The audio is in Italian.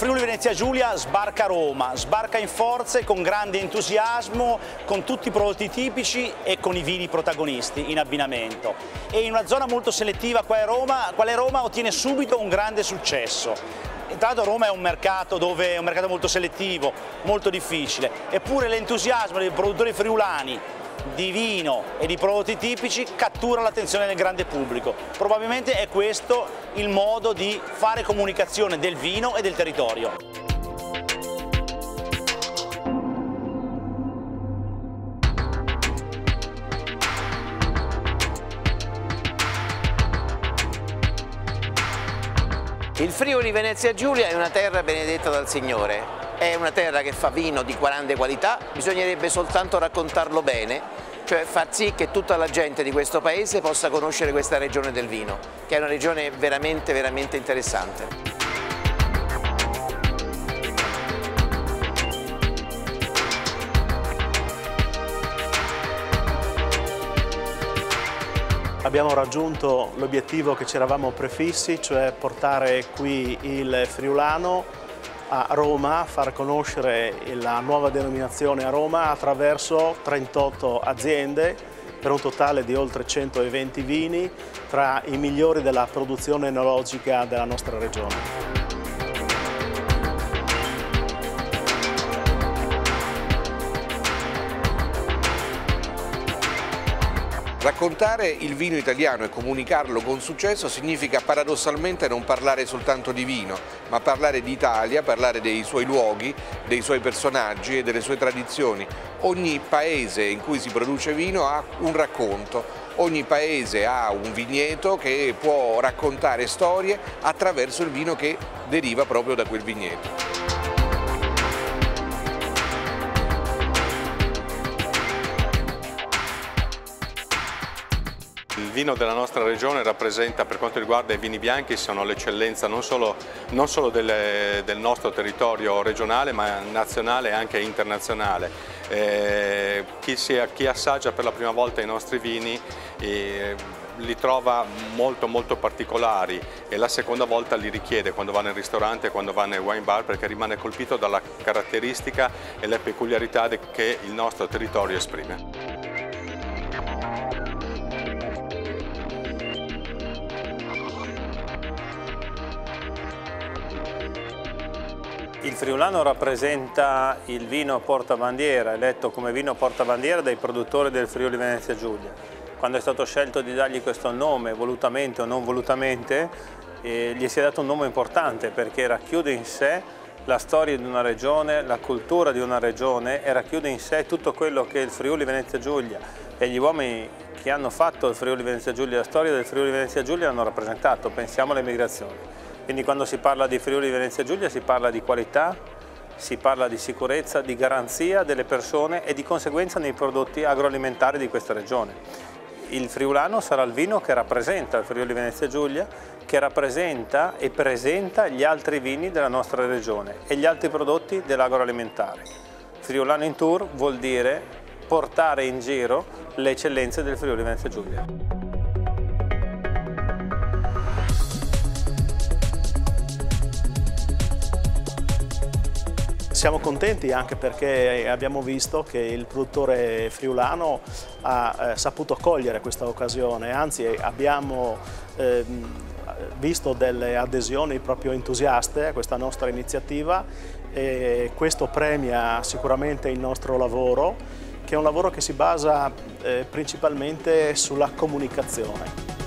Friuli Venezia Giulia sbarca a Roma, sbarca in forze con grande entusiasmo, con tutti i prodotti tipici e con i vini protagonisti in abbinamento. E in una zona molto selettiva quale Roma ottiene subito un grande successo. Tra l'altro Roma è un mercato molto selettivo, molto difficile, eppure l'entusiasmo dei produttori friulani di vino e di prodotti tipici cattura l'attenzione del grande pubblico. Probabilmente è questo il modo di fare comunicazione del vino e del territorio. Il Friuli Venezia Giulia è una terra benedetta dal Signore. È una terra che fa vino di grande qualità, bisognerebbe soltanto raccontarlo bene, cioè far sì che tutta la gente di questo paese possa conoscere questa regione del vino, che è una regione veramente, veramente interessante. Abbiamo raggiunto l'obiettivo che ci eravamo prefissi, cioè portare qui il friulano a Roma, far conoscere la nuova denominazione a Roma attraverso 38 aziende per un totale di oltre 120 vini tra i migliori della produzione enologica della nostra regione. Raccontare il vino italiano e comunicarlo con successo significa paradossalmente non parlare soltanto di vino, ma parlare di Italia, parlare dei suoi luoghi, dei suoi personaggi e delle sue tradizioni. Ogni paese in cui si produce vino ha un racconto, ogni paese ha un vigneto che può raccontare storie attraverso il vino che deriva proprio da quel vigneto. Il vino della nostra regione rappresenta, per quanto riguarda i vini bianchi, sono l'eccellenza non solo del nostro territorio regionale, ma nazionale e anche internazionale. Chi assaggia per la prima volta i nostri vini li trova molto particolari e la seconda volta li richiede quando va nel ristorante e quando va nel wine bar, perché rimane colpito dalla caratteristica e le peculiarità che il nostro territorio esprime. Il friulano rappresenta il vino portabandiera, eletto come vino portabandiera dai produttori del Friuli Venezia Giulia. Quando è stato scelto di dargli questo nome, volutamente o non volutamente, gli si è dato un nome importante perché racchiude in sé la storia di una regione, la cultura di una regione e racchiude in sé tutto quello che il Friuli Venezia Giulia e gli uomini che hanno fatto il Friuli Venezia Giulia, la storia del Friuli Venezia Giulia hanno rappresentato. Pensiamo alle migrazioni. Quindi quando si parla di Friuli Venezia Giulia si parla di qualità, si parla di sicurezza, di garanzia delle persone e di conseguenza nei prodotti agroalimentari di questa regione. Il friulano sarà il vino che rappresenta il Friuli Venezia Giulia, che rappresenta e presenta gli altri vini della nostra regione e gli altri prodotti dell'agroalimentare. Friulano in tour vuol dire portare in giro le eccellenze del Friuli Venezia Giulia. Siamo contenti anche perché abbiamo visto che il produttore friulano ha saputo cogliere questa occasione, anzi abbiamo visto delle adesioni proprio entusiaste a questa nostra iniziativa e questo premia sicuramente il nostro lavoro, che è un lavoro che si basa principalmente sulla comunicazione.